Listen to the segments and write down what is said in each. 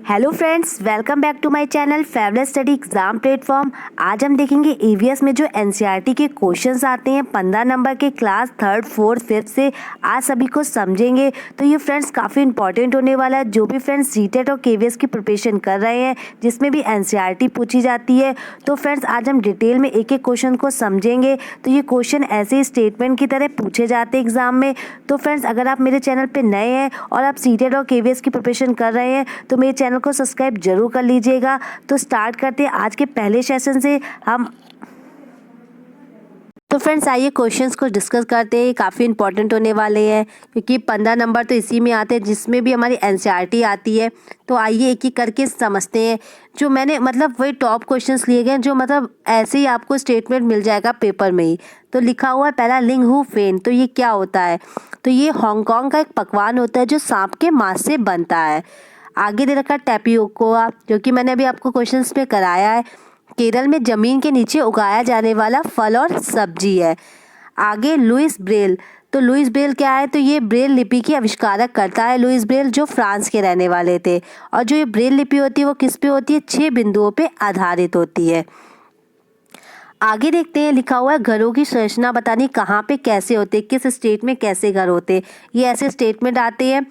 Hello friends, welcome back to my channel favourite study exam platform. आज हम देखेंगे EVS में जो एनसीईआरटी के क्वेश्चंस आते हैं 15 नंबर के क्लास 3rd 4th 5th से। आज सभी को समझेंगे। तो ये फ्रेंड्स काफ़ी इंपॉर्टेंट होने वाला है। जो भी फ्रेंड्स जीटेट और केवीएस की प्रिपरेशन कर रहे हैं जिसमें भी एनसीईआरटी पूछी जाती है, तो फ्रेंड्स आज हम डिटेल में एक एक क्वेश्चन को समझेंगे। तो ये क्वेश्चन ऐसे स्टेटमेंट की तरह पूछे जाते हैं एग्जाम में। तो फ्रेंड्स अगर आप मेरे चैनल पर नए हैं और आप जीटेट और केवीएस की प्रिपरेशन कर रहे हैं तो मेरे चैनल को सब्सक्राइब जरूर कर लीजिएगा। तो स्टार्ट करते हैं आज के पहले सेशन से हम। तो फ्रेंड्स आइए क्वेश्चंस को डिस्कस करते हैं। काफ़ी इंपॉर्टेंट होने वाले हैं क्योंकि 15 नंबर तो इसी में आते हैं जिसमें भी हमारी एनसीईआरटी आती है। तो आइए एक एक करके समझते हैं। जो मैंने वही टॉप क्वेश्चंस लिए गए जो ऐसे ही आपको स्टेटमेंट मिल जाएगा पेपर में ही। तो लिखा हुआ है पहला लिंग हु फेन। तो ये क्या होता है? तो ये हांगकांग का एक पकवान होता है जो सांप के मांस से बनता है। आगे दे रखा टैपियोका, जो कि मैंने अभी आपको क्वेश्चंस में कराया है। केरल में जमीन के नीचे उगाया जाने वाला फल और सब्जी है। आगे लुइस ब्रेल। तो लुइस ब्रेल क्या है? तो ये ब्रेल लिपि की आविष्कारक करता है लुइस ब्रेल, जो फ्रांस के रहने वाले थे। और जो ये ब्रेल लिपि होती है वो किस पे होती है? 6 बिंदुओं पे आधारित होती है। आगे देखते हैं, लिखा हुआ है घरों की संरचना बतानी कहाँ पे कैसे होते, किस स्टेट में कैसे घर होते। ये ऐसे स्टेटमेंट आते हैं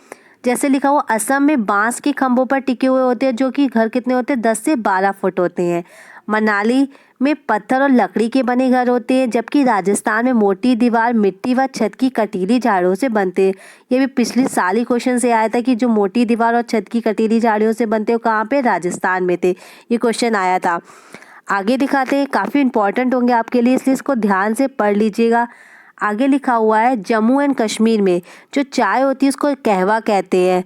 जैसे लिखा हुआ असम में बांस के खंभों पर टिके हुए होते हैं जो कि घर कितने होते हैं? 10 से 12 फुट होते हैं। मनाली में पत्थर और लकड़ी के बने घर होते हैं, जबकि राजस्थान में मोटी दीवार, मिट्टी व छत की कटीली झाड़ियों से बनते हैं। ये भी पिछले साल ही क्वेश्चन से आया था कि जो मोटी दीवार और छत की कटीली झाड़ियों से बनते हैं कहाँ पे? राजस्थान में थे। ये क्वेश्चन आया था। आगे दिखाते हैं, काफ़ी इंपॉर्टेंट होंगे आपके लिए इसलिए इसको ध्यान से पढ़ लीजिएगा। आगे लिखा हुआ है जम्मू एंड कश्मीर में जो चाय होती है उसको कहवा कहते हैं।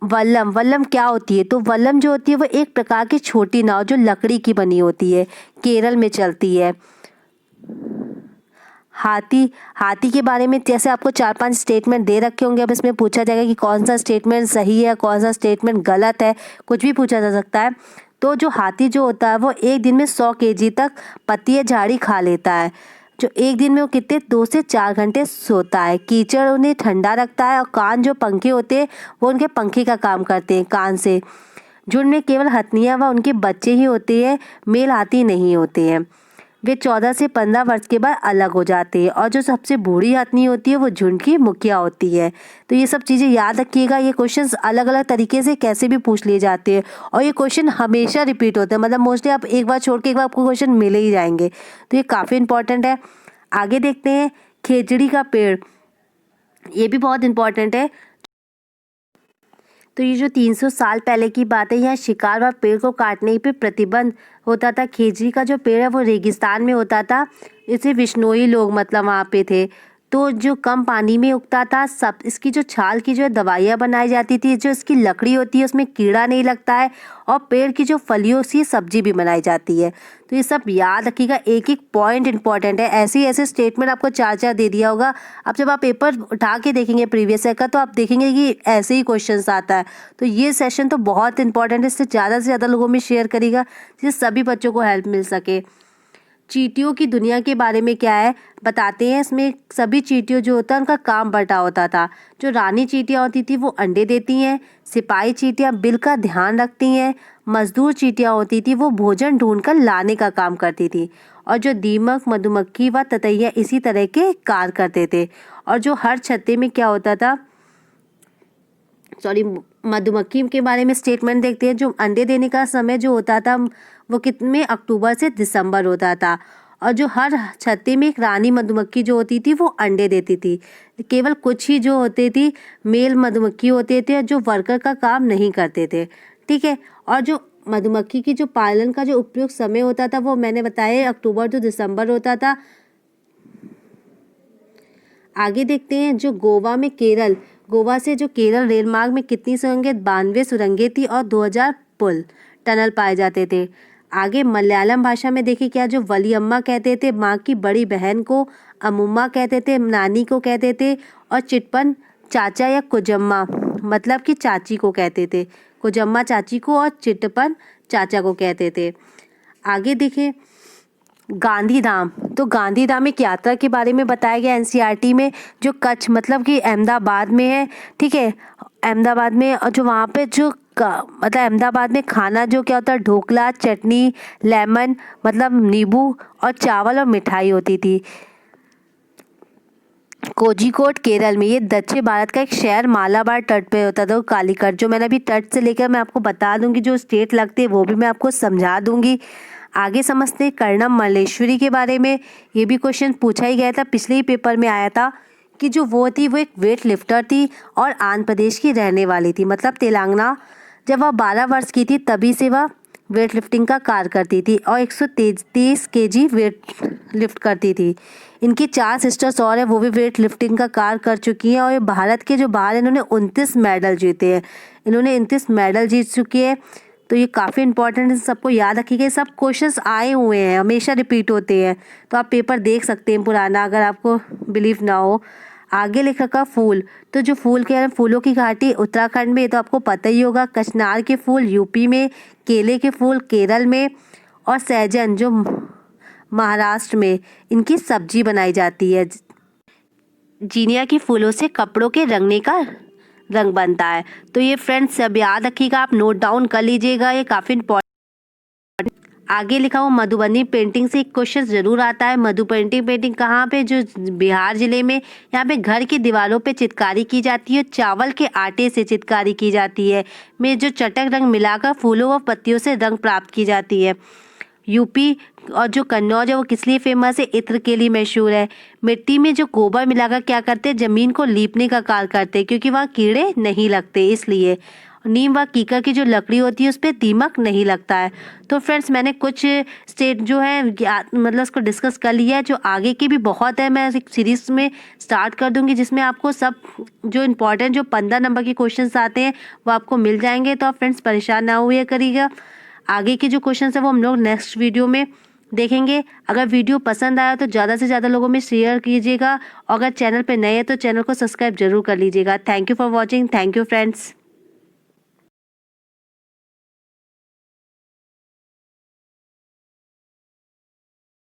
वल्लम, वल्लम क्या होती है? तो वल्लम जो होती है वो एक प्रकार की छोटी नाव जो लकड़ी की बनी होती है, केरल में चलती है। हाथी, हाथी के बारे में जैसे आपको 4-5 स्टेटमेंट दे रखे होंगे। अब इसमें पूछा जाएगा कि कौन सा स्टेटमेंट सही है, कौन सा स्टेटमेंट गलत है, कुछ भी पूछा जा सकता है। तो जो हाथी जो होता है वो एक दिन में 100 केजी तक पत्ती या झाड़ी खा लेता है। जो एक दिन में वो कितने 2 से 4 घंटे सोता है। कीचड़ उन्हें ठंडा रखता है और कान जो पंखे होते हैं वो उनके पंखे का काम करते हैं, कान से। झुंड में केवल हथनियाँ व उनके बच्चे ही होते हैं, मेल हाथी नहीं होते हैं। वे 14 से 15 वर्ष के बाद अलग हो जाते हैं और जो सबसे बूढ़ी हथनी होती है वो झुंड की मुखिया होती है। तो ये सब चीज़ें याद रखिएगा। ये क्वेश्चंस अलग अलग तरीके से कैसे भी पूछ लिए जाते हैं और ये क्वेश्चन हमेशा रिपीट होते हैं। मोस्टली आप एक बार छोड़ के एक बार आपको क्वेश्चन मिले ही जाएंगे। तो ये काफ़ी इंपॉर्टेंट है। आगे देखते हैं, खेजड़ी का पेड़, ये भी बहुत इंपॉर्टेंट है। तो ये जो 300 साल पहले की बात है, यहाँ शिकार व पेड़ को काटने पे प्रतिबंध होता था। खेजड़ी का जो पेड़ है वो रेगिस्तान में होता था। इसे विश्नोई लोग वहाँ पे थे। तो जो कम पानी में उगता था, सब इसकी जो छाल की जो दवाइयाँ बनाई जाती थी, जो इसकी लकड़ी होती है उसमें कीड़ा नहीं लगता है और पेड़ की जो फलियों से सब्जी भी बनाई जाती है। तो ये सब याद रखिएगा, एक एक पॉइंट इंपॉर्टेंट है। ऐसे ऐसे स्टेटमेंट आपको 4-4 दे दिया होगा। अब जब आप पेपर उठा के देखेंगे प्रीवियस ईयर का तो आप देखेंगे कि ऐसे ही क्वेश्चन आता है। तो ये सेशन तो बहुत इंपॉर्टेंट है, इससे ज़्यादा से ज़्यादा लोगों में शेयर करिएगा जिससे सभी बच्चों को हेल्प मिल सके। चींटियों की दुनिया के बारे में क्या है बताते हैं। इसमें सभी चींटियों जो होता है उनका काम बटा होता था। जो रानी चींटियाँ होती थी वो अंडे देती हैं। सिपाही चींटियाँ बिल का ध्यान रखती हैं। मजदूर चींटियाँ होती थी वो भोजन ढूंढ कर लाने का काम करती थी। और जो दीमक, मधुमक्खी व ततैया इसी तरह के कार्य करते थे। और जो हर छत्ते में क्या होता था, मधुमक्खी के बारे में स्टेटमेंट देखते हैं। जो अंडे देने का समय जो होता था वो कितने अक्टूबर से दिसंबर होता था। और जो हर छत्ते में एक रानी मधुमक्खी जो होती थी वो अंडे देती थी। केवल कुछ ही जो होते थी मेल मधुमक्खी होते थे जो वर्कर का काम नहीं करते थे। ठीक है। और जो मधुमक्खी की जो पालन का जो उपयुक्त समय होता था वो मैंने बताया अक्टूबर टू दिसंबर होता था। आगे देखते हैं, जो गोवा से जो केरल रेल मार्ग में कितनी सुरंगें? 92 सुरंगें थी और 2000 पुल टनल पाए जाते थे। आगे मलयालम भाषा में देखिए क्या, जो वलियम्मा कहते थे माँ की बड़ी बहन को, अमुम्मा कहते थे, नानी को कहते थे, और चिटपन चाचा या कुजम्मा मतलब कि चाची को कहते थे। कुजम्मा चाची को और चिटपन चाचा को कहते थे। आगे देखिए गांधीधाम। तो गांधीधाम एक यात्रा के बारे में बताया गया एनसीईआरटी में, जो कच्छ मतलब कि अहमदाबाद में है। ठीक है, अहमदाबाद में, और जो वहाँ पे जो मतलब अहमदाबाद में खाना जो क्या होता है, ढोकला, चटनी, लेमन मतलब नींबू और चावल और मिठाई होती थी। कोझिकोड केरल में, ये दक्षिण भारत का एक शहर मालाबार तट पे होता था। कालीकट जो मैंने अभी तट से लेकर मैं आपको बता दूंगी, जो स्टेट लगती है वो भी मैं आपको समझा दूंगी। आगे समझते हैं कर्णम मल्लेश्वरी के बारे में। ये भी क्वेश्चन पूछा ही गया था, पिछले ही पेपर में आया था कि जो वो थी वो एक वेट लिफ्टर थी और आंध्र प्रदेश की रहने वाली थी, मतलब तेलंगाना। जब वह 12 वर्ष की थी तभी से वह वेट लिफ्टिंग का कार्य करती थी और 130 केजी वेट लिफ्ट करती थी। इनकी 4 सिस्टर्स और हैं, वो भी वेट लिफ्टिंग का कार्य कर चुकी हैं और ये भारत के जो बाहर इन्होंने 29 मेडल जीते हैं। इन्होंने 29 मेडल जीत चुकी है, तो ये काफ़ी इंपॉर्टेंट है, सबको याद रखिएगा। सब क्वेश्चंस आए हुए हैं, हमेशा रिपीट होते हैं, तो आप पेपर देख सकते हैं पुराना, अगर आपको बिलीव ना हो। आगे लिखा रखा फूल, तो जो फूल के हैं, फूलों की घाटी उत्तराखंड में, ये तो आपको पता ही होगा। कचनार के फूल यूपी में, केले के फूल केरल में और सहजन जो महाराष्ट्र में इनकी सब्जी बनाई जाती है। जीनिया के फूलों से कपड़ों के रंगने का रंग बनता है। तो ये फ्रेंड्स सब याद रखिएगा, आप नोट डाउन कर लीजिएगा, ये काफ़ी इंपॉर्टेंट। आगे लिखा हुआ मधुबनी पेंटिंग से एक क्वेश्चन जरूर आता है। मधुबनी पेंटिंग कहाँ पे, जो बिहार जिले में, यहाँ पे घर की दीवारों पे चित्रकारी की जाती है, चावल के आटे से चित्रकारी की जाती है, में जो चटक रंग मिलाकर फूलों व पत्तियों से रंग प्राप्त की जाती है। यूपी और जो कन्नौज है वो किस लिए फेमस है, इत्र के लिए मशहूर है। मिट्टी में जो गोबर मिलाकर क्या करते हैं, जमीन को लीपने का कार्य करते हैं, क्योंकि वहाँ कीड़े नहीं लगते इसलिए। नीम व कीकर की जो लकड़ी होती है उस पर दीमक नहीं लगता है। तो फ्रेंड्स मैंने कुछ स्टेट जो है मतलब उसको डिस्कस कर लिया है, जो आगे की भी बहुत है, मैं एक सीरीज में स्टार्ट कर दूंगी जिसमें आपको सब जो इम्पोर्टेंट जो 15 नंबर के क्वेश्चंस आते हैं वो आपको मिल जाएंगे। तो आप फ्रेंड्स परेशान ना हुए करिएगा, आगे के जो क्वेश्चन है वो हम लोग नेक्स्ट वीडियो में देखेंगे। अगर वीडियो पसंद आया तो ज़्यादा से ज़्यादा लोगों में शेयर कीजिएगा, और अगर चैनल पे नए हैं तो चैनल को सब्सक्राइब जरूर कर लीजिएगा। Thank you for watching, thank you friends.